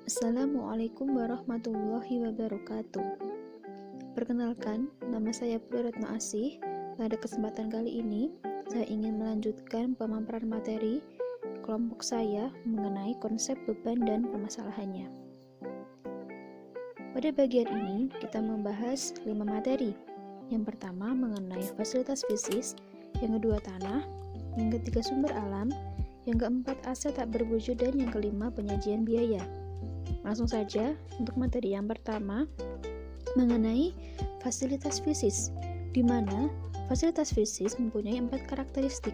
Assalamualaikum warahmatullahi wabarakatuh. Perkenalkan, nama saya Putri Retno Asih. Pada kesempatan kali ini, saya ingin melanjutkan pemaparan materi kelompok saya mengenai konsep beban dan permasalahannya. Pada bagian ini, kita membahas 5 materi. Yang pertama mengenai fasilitas fisik, yang kedua tanah, yang ketiga sumber alam, yang keempat aset tak berwujud, dan yang kelima penyajian biaya. Langsung saja untuk materi yang pertama mengenai fasilitas fisik, di mana fasilitas fisik mempunyai 4 karakteristik.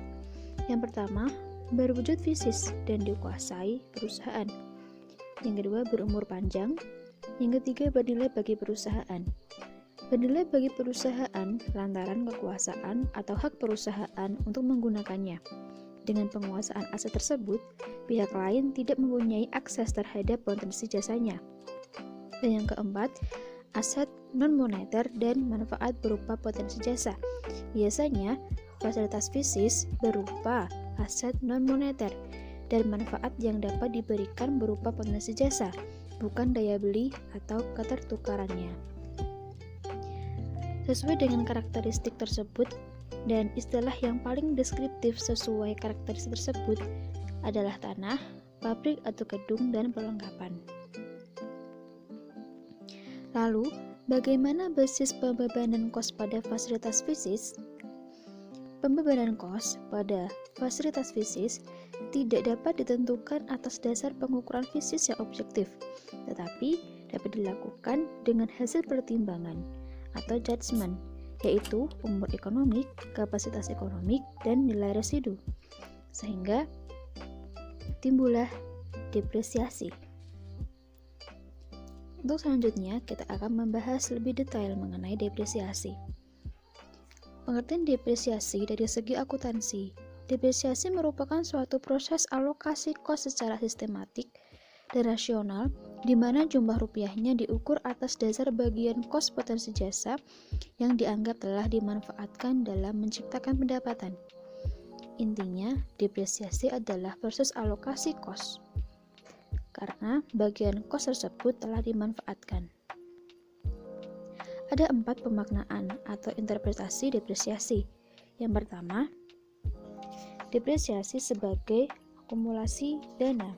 Yang pertama, berwujud fisik dan dikuasai perusahaan. Yang kedua, berumur panjang. Yang ketiga, bernilai bagi perusahaan. Bernilai bagi perusahaan lantaran kekuasaan atau hak perusahaan untuk menggunakannya. Dengan penguasaan aset tersebut, pihak lain tidak mempunyai akses terhadap potensi jasanya. Dan yang keempat, aset non-moneter dan manfaat berupa potensi jasa. Biasanya, fasilitas fisik berupa aset non-moneter dan manfaat yang dapat diberikan berupa potensi jasa, bukan daya beli atau ketertukarannya. Sesuai dengan karakteristik tersebut, dan istilah yang paling deskriptif sesuai karakteristik tersebut adalah tanah, pabrik atau gedung, dan perlengkapan. Lalu, bagaimana basis pembebanan kos pada fasilitas fisik? Pembebanan kos pada fasilitas fisik tidak dapat ditentukan atas dasar pengukuran fisik yang objektif, tetapi dapat dilakukan dengan hasil pertimbangan atau judgement, yaitu umur ekonomik, kapasitas ekonomik, dan nilai residu, sehingga timbullah depresiasi. Untuk selanjutnya, kita akan membahas lebih detail mengenai depresiasi. Pengertian depresiasi dari segi akuntansi. Depresiasi merupakan suatu proses alokasi kos secara sistematik dan rasional, di mana jumlah rupiahnya diukur atas dasar bagian kos potensi jasa yang dianggap telah dimanfaatkan dalam menciptakan pendapatan. Intinya, depresiasi adalah proses alokasi kos, karena bagian kos tersebut telah dimanfaatkan. Ada 4 pemaknaan atau interpretasi depresiasi. Yang pertama, depresiasi sebagai akumulasi dana.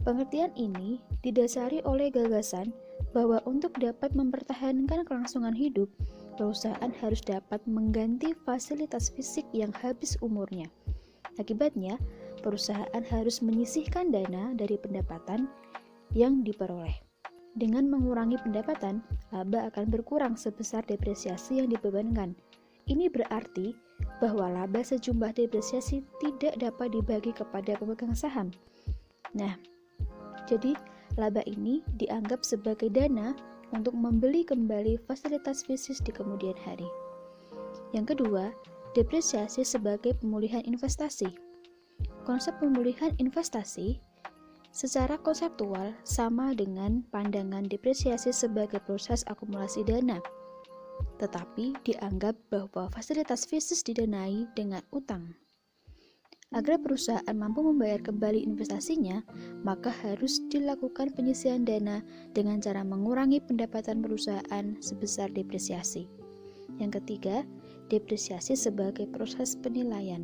Pengertian ini didasari oleh gagasan bahwa untuk dapat mempertahankan kelangsungan hidup, perusahaan harus dapat mengganti fasilitas fisik yang habis umurnya. Akibatnya, perusahaan harus menyisihkan dana dari pendapatan yang diperoleh. Dengan mengurangi pendapatan, laba akan berkurang sebesar depresiasi yang dibebankan. Ini berarti bahwa laba sejumlah depresiasi tidak dapat dibagi kepada pemegang saham. Nah, jadi, laba ini dianggap sebagai dana untuk membeli kembali fasilitas fisik di kemudian hari. Yang kedua, depresiasi sebagai pemulihan investasi. Konsep pemulihan investasi secara konseptual sama dengan pandangan depresiasi sebagai proses akumulasi dana, tetapi dianggap bahwa fasilitas fisik didanai dengan utang. Agar perusahaan mampu membayar kembali investasinya, maka harus dilakukan penyisihan dana dengan cara mengurangi pendapatan perusahaan sebesar depresiasi. Yang ketiga, depresiasi sebagai proses penilaian.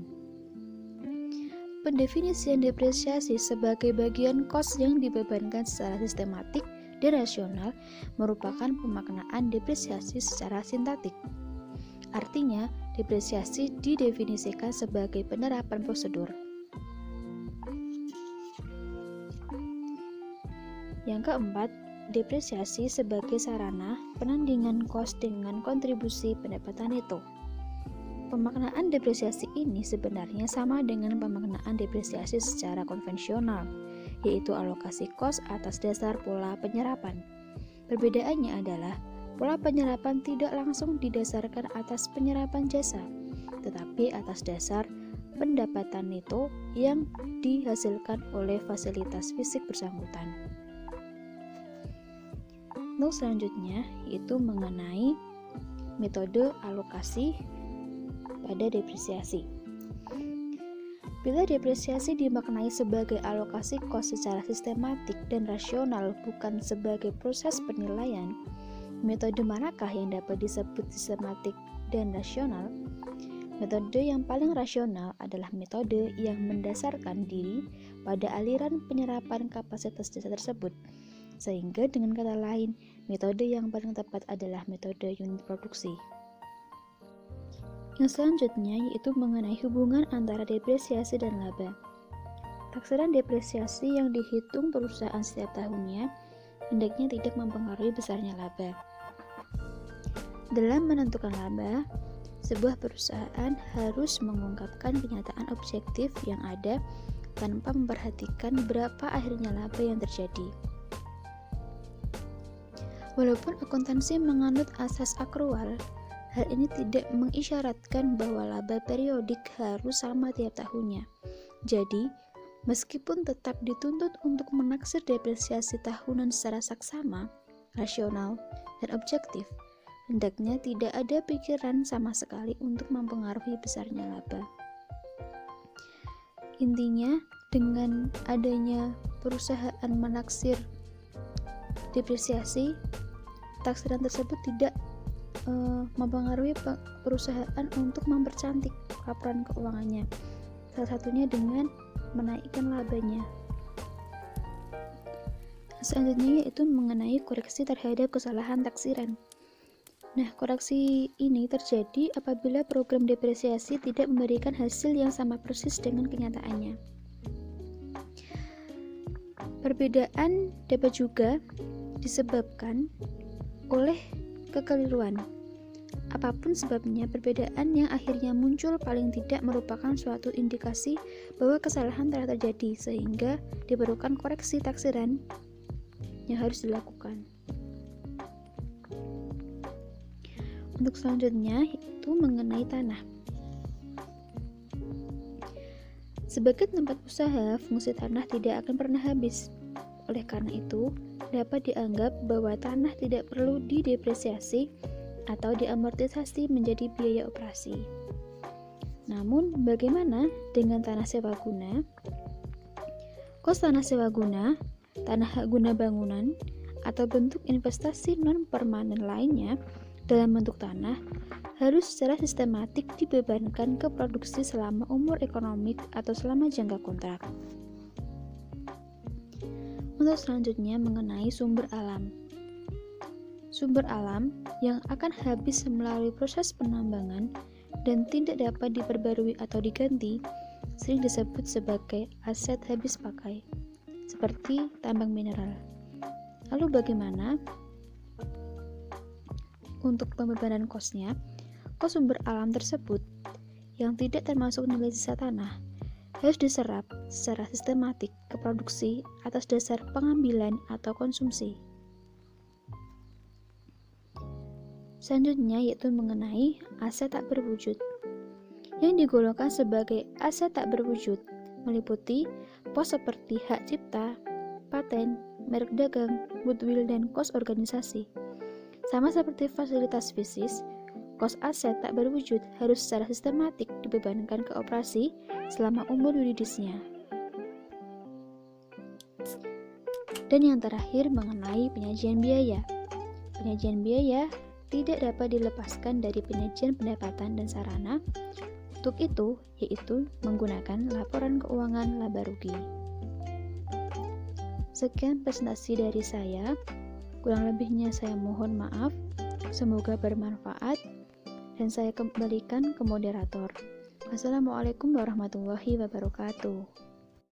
Pendefinisian depresiasi sebagai bagian kos yang dibebankan secara sistematik dan rasional merupakan pemaknaan depresiasi secara sintaktik. Artinya, depresiasi didefinisikan sebagai penerapan prosedur. Yang keempat, depresiasi sebagai sarana penandingan kos dengan kontribusi pendapatan neto. Pemaknaan depresiasi ini sebenarnya sama dengan pemaknaan depresiasi secara konvensional, yaitu alokasi kos atas dasar pola penyerapan. Perbedaannya adalah pola penyerapan tidak langsung didasarkan atas penyerapan jasa, tetapi atas dasar pendapatan neto yang dihasilkan oleh fasilitas fisik bersangkutan. Untuk selanjutnya, yaitu mengenai metode alokasi pada depresiasi. Bila depresiasi dimaknai sebagai alokasi kos secara sistematik dan rasional, bukan sebagai proses penilaian, metode manakah yang dapat disebut sistematik dan rasional? Metode yang paling rasional adalah metode yang mendasarkan diri pada aliran penyerapan kapasitas data tersebut. Sehingga dengan kata lain, metode yang paling tepat adalah metode unit produksi. Yang selanjutnya yaitu mengenai hubungan antara depresiasi dan laba. Taksiran depresiasi yang dihitung perusahaan setiap tahunnya hendaknya tidak mempengaruhi besarnya laba. Dalam menentukan laba, sebuah perusahaan harus mengungkapkan kenyataan objektif yang ada tanpa memperhatikan berapa akhirnya laba yang terjadi. Walaupun akuntansi menganut asas akrual, hal ini tidak mengisyaratkan bahwa laba periodik harus sama tiap tahunnya. Jadi, meskipun tetap dituntut untuk menaksir depresiasi tahunan secara saksama, rasional, dan objektif, hendaknya tidak ada pikiran sama sekali untuk mempengaruhi besarnya laba. Intinya, dengan adanya perusahaan menaksir depresiasi, taksiran tersebut tidak mempengaruhi perusahaan untuk mempercantik laporan keuangannya, salah satunya dengan menaikkan labanya. Selanjutnya yaitu mengenai koreksi terhadap kesalahan taksiran. Nah, koreksi ini terjadi apabila program depresiasi tidak memberikan hasil yang sama persis dengan kenyataannya. Perbedaan dapat juga disebabkan oleh kekeliruan. Apapun sebabnya, perbedaan yang akhirnya muncul paling tidak merupakan suatu indikasi bahwa kesalahan telah terjadi, sehingga diperlukan koreksi taksiran yang harus dilakukan. Untuk selanjutnya, itu mengenai tanah. Sebagai tempat usaha, fungsi tanah tidak akan pernah habis. Oleh karena itu, dapat dianggap bahwa tanah tidak perlu didepresiasi atau diamortisasi menjadi biaya operasi. Namun, bagaimana dengan tanah sewa guna? Kos tanah sewa guna, tanah hak guna bangunan, atau bentuk investasi non-permanen lainnya dalam bentuk tanah harus secara sistematik dibebankan ke produksi selama umur ekonomik atau selama jangka kontrak. Untuk selanjutnya mengenai sumber alam. Sumber alam yang akan habis melalui proses penambangan dan tidak dapat diperbarui atau diganti sering disebut sebagai aset habis pakai, seperti tambang mineral. Lalu bagaimana untuk pembebanan kosnya? Kos sumber alam tersebut yang tidak termasuk nilai sisa tanah harus diserap secara sistematik ke produksi atas dasar pengambilan atau konsumsi. Selanjutnya yaitu mengenai aset tak berwujud. Yang digolongkan sebagai aset tak berwujud meliputi pos seperti hak cipta, paten, merek dagang, goodwill, dan kos organisasi. Sama seperti fasilitas fisik, kos aset tak berwujud harus secara sistematik dibebankan ke operasi selama umur yuridisnya. Dan yang terakhir mengenai penyajian biaya. Penyajian biaya tidak dapat dilepaskan dari penyajian pendapatan dan sarana. Untuk itu, yaitu menggunakan laporan keuangan laba rugi. Sekian presentasi dari saya. Kurang lebihnya saya mohon maaf. Semoga bermanfaat. Dan saya kembalikan ke moderator. Wassalamualaikum warahmatullahi wabarakatuh.